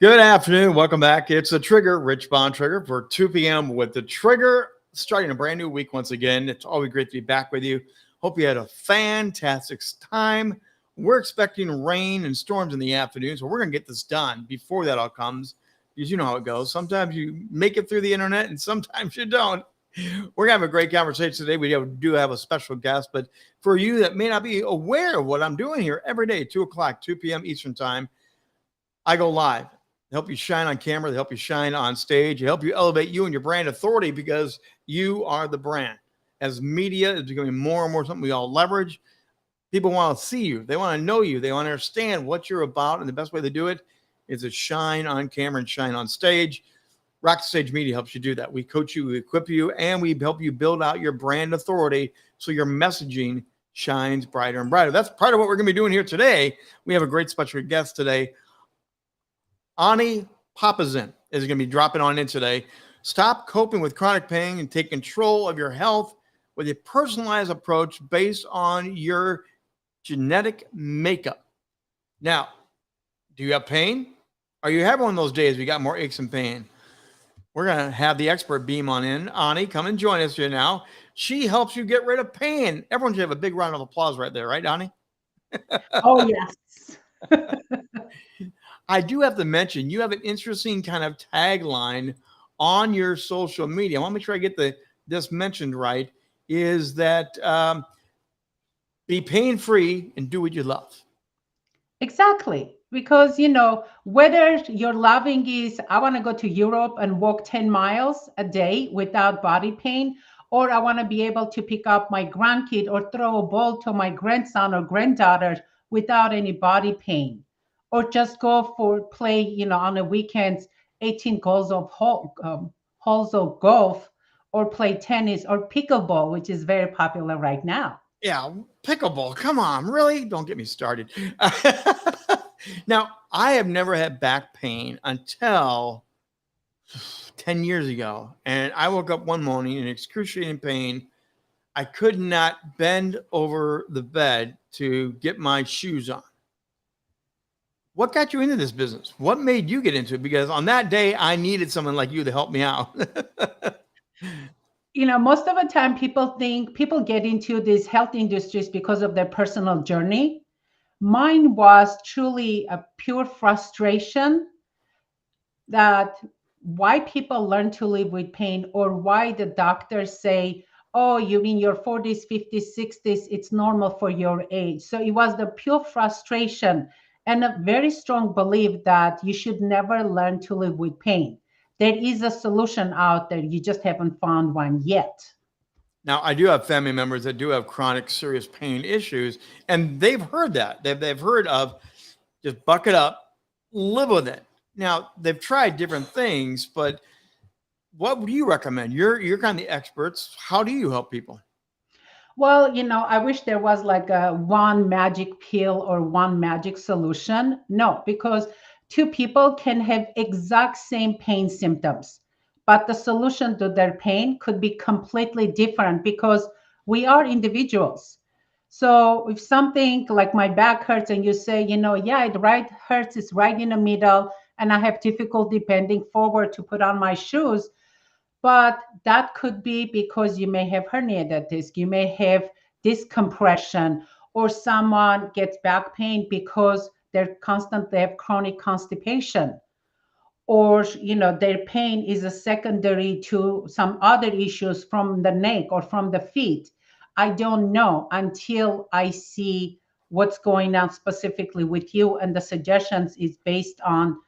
Good afternoon. Welcome back. It's the Trigger, Rich Bontrager, for 2 p.m. with the Trigger, starting a brand new week once again. It's always great to be back with you. Hope you had a fantastic time. We're expecting rain and storms in the afternoon, so we're going to get this done before that all comes, because you know how it goes. Sometimes you make it through the internet and sometimes you don't. We're going to have a great conversation today. We do have a special guest, but for you that may not be aware of what I'm doing here every day, 2 o'clock, 2 p.m. Eastern Time, I go live. They help you shine on camera. They help you shine on stage. They help you elevate you and your brand authority, because you are the brand. As media is becoming more and more something we all leverage, people want to see you. They want to know you. They want to understand what you're about. And the best way to do it is to shine on camera and shine on stage. Rock Stage Media helps you do that. We coach you, we equip you, and we help you build out your brand authority so your messaging shines brighter and brighter. That's part of what we're going to be doing here today. We have a great special guest today. Ani Papazian is going to be dropping on in today. Stop coping with chronic pain and take control of your health with a personalized approach based on your genetic makeup. Now, do you have pain? Are you having one of those days where you got more aches and pain? We're going to have the expert beam on in. Ani, come and join us here now. She helps you get rid of pain. Everyone should have a big round of applause right there, right, Ani? Oh, yes. I do have to mention, you have an interesting kind of tagline on your social media. I want to make sure I get this mentioned right, is that be pain-free and do what you love. Exactly. Because, whether your loving is, I want to go to Europe and walk 10 miles a day without body pain, or I want to be able to pick up my grandkid or throw a ball to my grandson or granddaughter without any body pain, or just go for play, on the weekends, 18 holes of golf, or play tennis or pickleball, which is very popular right now. Yeah, pickleball. Come on, really? Don't get me started. Now, I have never had back pain until 10 years ago. And I woke up one morning in excruciating pain. I could not bend over the bed to get my shoes on. What got you into this business? What made you get into it? Because on that day, I needed someone like you to help me out. Most of the time people get into these health industries because of their personal journey. Mine was truly a pure frustration that why people learn to live with pain, or why the doctors say, oh, you mean your 40s, 50s, 60s, it's normal for your age. So it was the pure frustration and a very strong belief that you should never learn to live with pain. There is a solution out there. You just haven't found one yet. Now, I do have family members that do have chronic, serious pain issues, and they've heard that. They've heard of just buck it up, live with it. Now, they've tried different things, but what would you recommend? You're kind of the experts. How do you help people? Well, I wish there was like a one magic pill or one magic solution. No, because two people can have exact same pain symptoms, but the solution to their pain could be completely different because we are individuals. So if something like my back hurts and you say, yeah, it right hurts, it's right in the middle, and I have difficulty bending forward to put on my shoes, but that could be because you may have herniated disc, you may have disc compression, or someone gets back pain because they're constantly have chronic constipation, or their pain is a secondary to some other issues from the neck or from the feet. I don't know until I see what's going on specifically with you, and the suggestions is based on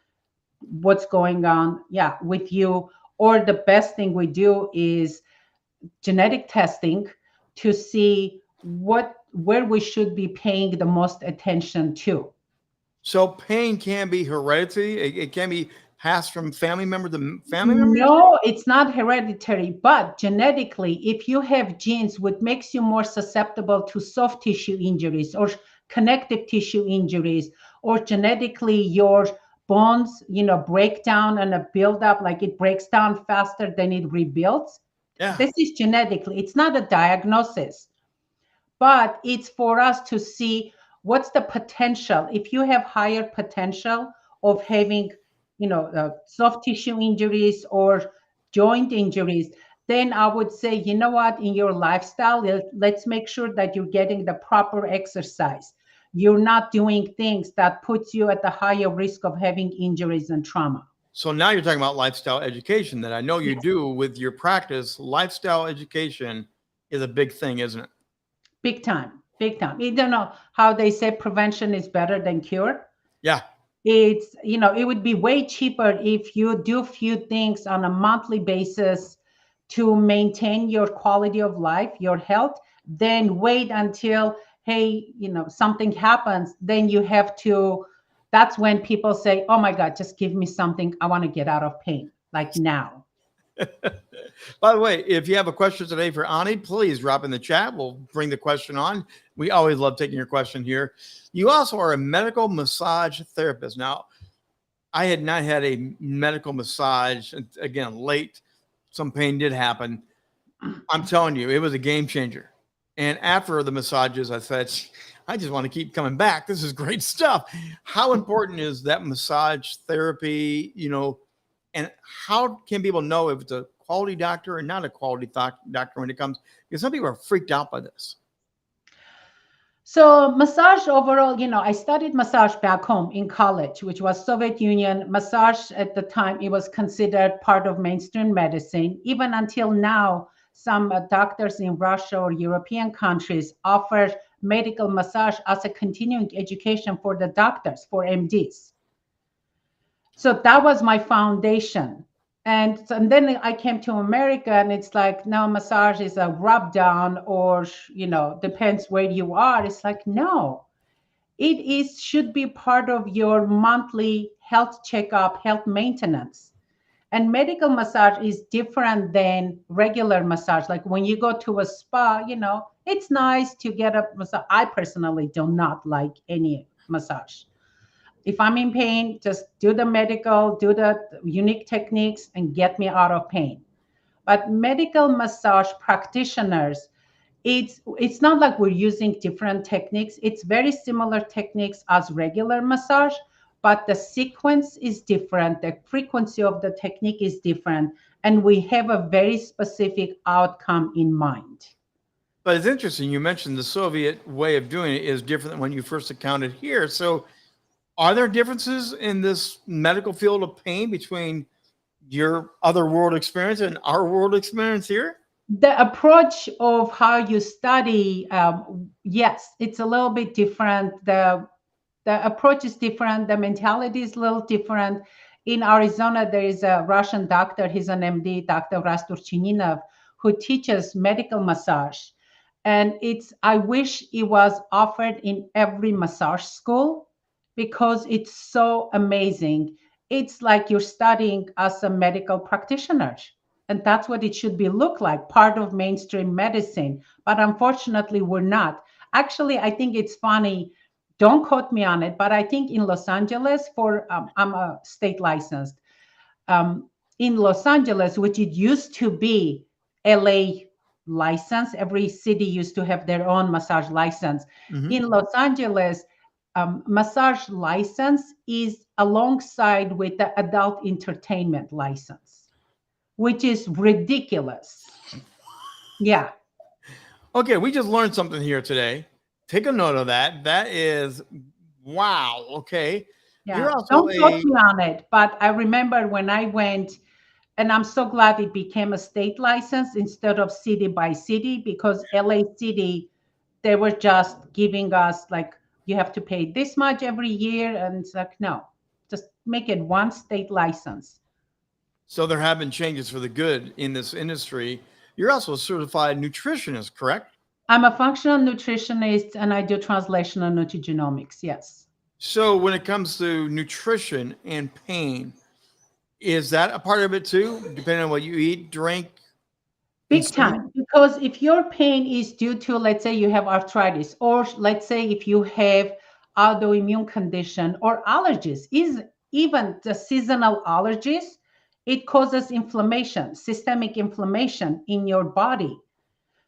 what's going on, yeah, with you. Or the best thing we do is genetic testing to see where we should be paying the most attention to. So pain can be hereditary. It can be passed from family member to family member, you say? No, it's not hereditary, but genetically, if you have genes which makes you more susceptible to soft tissue injuries or connective tissue injuries, or genetically your bones, break down and build up, like it breaks down faster than it rebuilds. Yeah. This is genetically. It's not a diagnosis, but it's for us to see what's the potential. If you have higher potential of having, soft tissue injuries or joint injuries, then I would say, you know what, in your lifestyle, let's make sure that you're getting the proper exercise. You're not doing things that puts you at the higher risk of having injuries and trauma. So now you're talking about lifestyle education that I know you Yes. do with your practice. Lifestyle education is a big thing, isn't it? Big time, big time. You don't know how they say prevention is better than cure. Yeah. It would be way cheaper if you do few things on a monthly basis to maintain your quality of life, your health, then wait until, hey, something happens, then you have to, that's when people say, oh my God, just give me something. I want to get out of pain, like now. By the way, if you have a question today for Ani, please drop in the chat. We'll bring the question on. We always love taking your question here. You also are a medical massage therapist. Now, I had not had a medical massage. Again, late, some pain did happen. I'm telling you, it was a game changer. And after the massages, I said, I just want to keep coming back. This is great stuff. How important is that massage therapy, and how can people know if it's a quality doctor or not a quality doctor when it comes? Because some people are freaked out by this. So massage overall, I studied massage back home in college, which was Soviet Union. Massage at the time, it was considered part of mainstream medicine. Even until now, some doctors in Russia or European countries offer medical massage as a continuing education for the doctors, for MDs. So that was my foundation. And then I came to America, and it's like, no, massage is a rub down, or, depends where you are. It's like, no, should be part of your monthly health checkup, health maintenance. And medical massage is different than regular massage. Like when you go to a spa, it's nice to get a massage. I personally do not like any massage. If I'm in pain, just do the medical, do the unique techniques, and get me out of pain. But medical massage practitioners, it's not like we're using different techniques. It's very similar techniques as regular massage, but the sequence is different. The frequency of the technique is different, and we have a very specific outcome in mind. But it's interesting. You mentioned the Soviet way of doing it is different than when you first encountered here. So are there differences in this medical field of pain between your other world experience and our world experience here? The approach of how you study, yes, it's a little bit different. The approach is different. The mentality is a little different. In Arizona, there is a Russian doctor. He's an MD, Dr. Rastur Chininov, who teaches medical massage. And I wish it was offered in every massage school, because it's so amazing. It's like you're studying as a medical practitioner. And that's what it should be look like, part of mainstream medicine. But unfortunately, we're not. Actually, I think it's funny. Don't quote me on it, but I think in Los Angeles, I'm a state licensed. In Los Angeles, which it used to be LA license, every city used to have their own massage license. Mm-hmm. In Los Angeles, massage license is alongside with the adult entertainment license, which is ridiculous. Yeah. Okay, we just learned something here today. Take a note of that. That is, wow. Okay. Yeah. You're also don't quote me on it, but I remember when I went, and I'm so glad it became a state license instead of city by city, because LA City, they were just giving us like, you have to pay this much every year. And it's like, no, just make it one state license. So there have been changes for the good in this industry. You're also a certified nutritionist, correct? I'm a functional nutritionist, and I do translational nutrigenomics. Yes. So when it comes to nutrition and pain, is that a part of it too? Depending on what you eat, drink? Big time. Because if your pain is due to, let's say you have arthritis, or let's say if you have autoimmune condition or allergies, even the seasonal allergies, it causes inflammation, systemic inflammation in your body.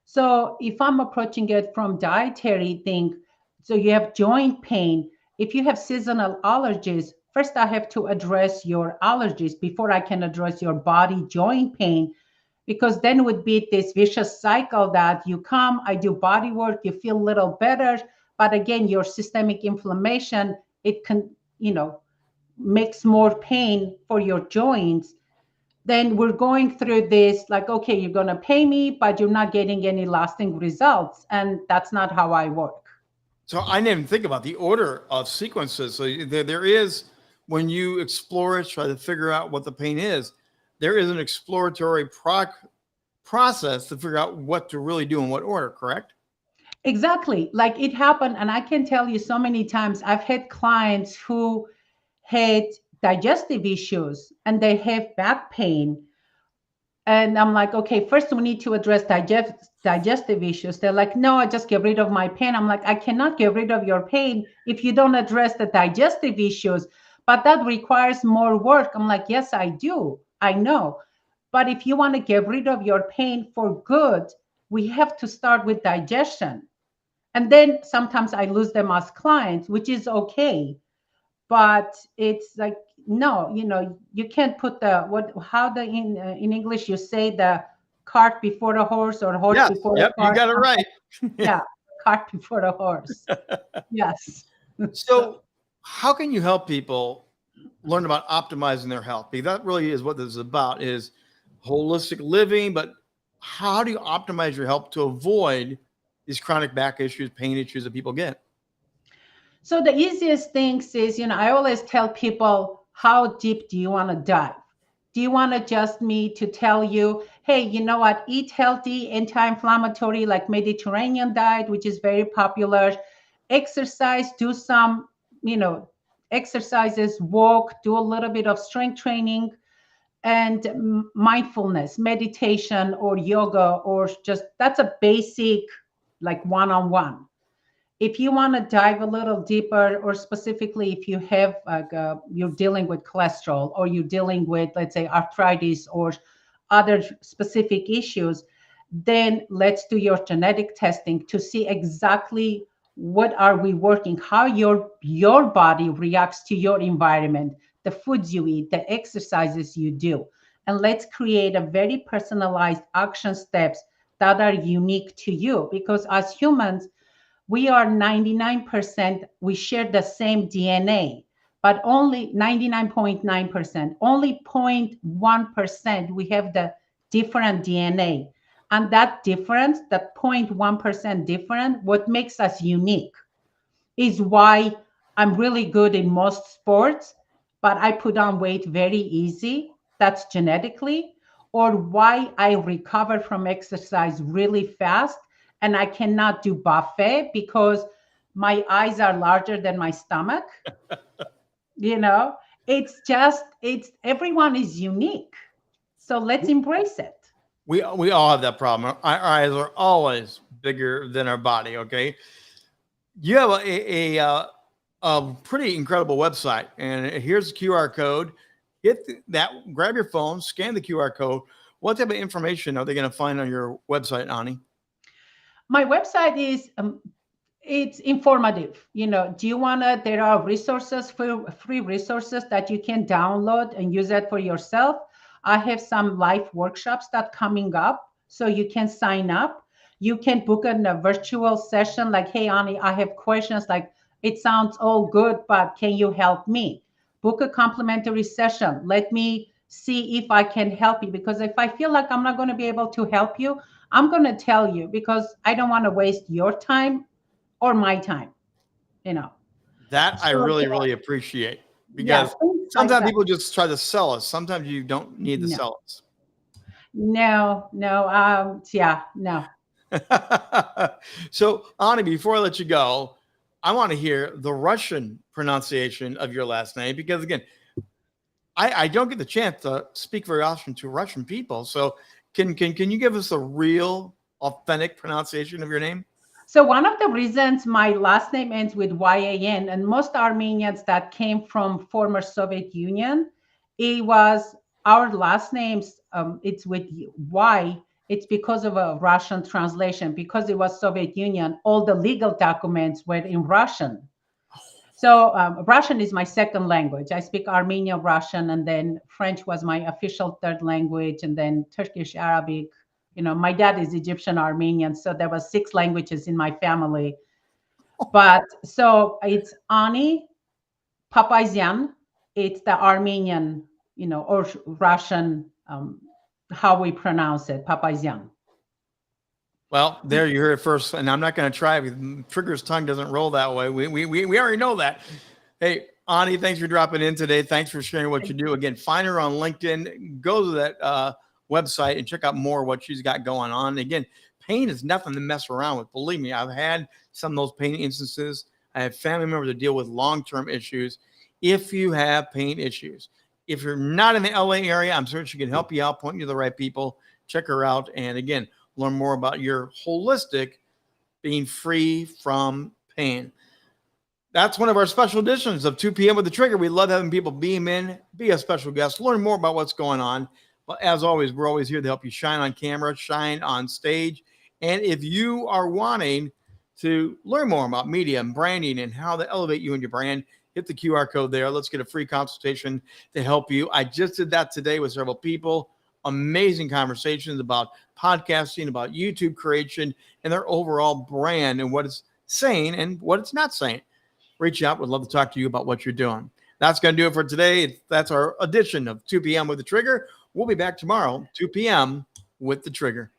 So if I'm approaching it from dietary thing, so you have joint pain, if you have seasonal allergies, first I have to address your allergies before I can address your body joint pain, because then would be this vicious cycle that you come, I do body work, you feel a little better, but again, your systemic inflammation, it can, makes more pain for your joints. Then we're going through this like, okay, you're going to pay me, but you're not getting any lasting results. And that's not how I work. So I didn't even think about the order of sequences. So there is, when you explore it, try to figure out what the pain is, there is an exploratory process to figure out what to really do in what order, correct? Exactly. Like it happened. And I can tell you so many times, I've had clients who had digestive issues and they have back pain. And I'm like, okay, first we need to address digestive issues. They're like, no, I just get rid of my pain. I'm like, I cannot get rid of your pain if you don't address the digestive issues, but that requires more work. I'm like, yes, I do. I know. But if you want to get rid of your pain for good, we have to start with digestion. And then sometimes I lose them as clients, which is okay. But it's like, no, you can't put in English you say the cart before the horse, or horse Yes, before yep, the cart. you got it right. Yeah, cart before the horse. Yes. So how can you help people learn about optimizing their health? Because that really is what this is about, is holistic living. But how do you optimize your health to avoid these chronic back issues, pain issues that people get? So the easiest things is, I always tell people, how deep do you want to dive? Do you want to just me to tell you, hey, you know what, eat healthy, anti-inflammatory, like Mediterranean diet, which is very popular, exercise, do some, exercises, walk, do a little bit of strength training, and mindfulness, meditation or yoga, or just, that's a basic, like one-on-one. If you want to dive a little deeper, or specifically if you have you're dealing with cholesterol, or you're dealing with, let's say, arthritis or other specific issues, then let's do your genetic testing to see exactly what are we working, how your body reacts to your environment, the foods you eat, the exercises you do. And let's create a very personalized action steps that are unique to you, because as humans, we are 99%, we share the same DNA, but only 99.9%, only 0.1%, we have the different DNA. And that difference, that 0.1% different, what makes us unique is why I'm really good in most sports, but I put on weight very easy. That's genetically. Or why I recover from exercise really fast and I cannot do buffet because my eyes are larger than my stomach. It's everyone is unique. So let's embrace it. We all have that problem. Our eyes are always bigger than our body. Okay, you have a pretty incredible website, and here's the QR code. Hit that. Grab your phone, scan the QR code. What type of information are they going to find on your website, Ani? My website is it's informative. Do you want to, there are resources, free resources that you can download and use it for yourself. I have some live workshops that coming up, so you can sign up. You can book a virtual session like, hey, Ani, I have questions, like, it sounds all good, but can you help me? Book a complimentary session. Let me see if I can help you, because if I feel like I'm not going to be able to help you, I'm going to tell you, because I don't want to waste your time or my time, That I really appreciate, because sometimes people just try to sell us. Sometimes you don't need to sell us. No. No. So, Ani, before I let you go, I want to hear the Russian pronunciation of your last name, because again, I don't get the chance to speak very often to Russian people. So can you give us a real authentic pronunciation of your name? So one of the reasons my last name ends with YAN, and most Armenians that came from former Soviet Union, it was our last names, it's with Y. It's because of a Russian translation, because it was Soviet Union, all the legal documents were in Russian. So Russian is my second language. I speak Armenian, Russian, and then French was my official third language, and then Turkish, Arabic. My dad is Egyptian Armenian, so there was 6 languages in my family. But so it's Ani Papazian. It's the Armenian, or Russian, how we pronounce it, Papazian. Well, there you heard it first, and I'm not going to try. Trigger's tongue doesn't roll that way. We already know that. Hey, Ani, thanks for dropping in today. Thanks for sharing what you do. Again, find her on LinkedIn. Go to that website and check out more of what she's got going on. Again, pain is nothing to mess around with. Believe me, I've had some of those pain instances. I have family members that deal with long-term issues. If you have pain issues, if you're not in the LA area, I'm certain she can help you out, point you to the right people. Check her out. And again, learn more about your holistic being free from pain. That's one of our special editions of 2 p.m. with the Trigger. We love having people beam in, be a special guest, learn more about what's going on. But as always, we're always here to help you shine on camera, shine on stage. And if you are wanting to learn more about media and branding and how to elevate you and your brand, hit the QR code there. Let's get a free consultation to help you. I just did that today with several people. Amazing conversations about podcasting, about YouTube creation, and their overall brand and what it's saying and what it's not saying. Reach out. We'd love to talk to you about what you're doing. That's going to do it for today. That's our edition of 2 p.m. with the Trigger. We'll be back tomorrow, 2 p.m. with the Trigger.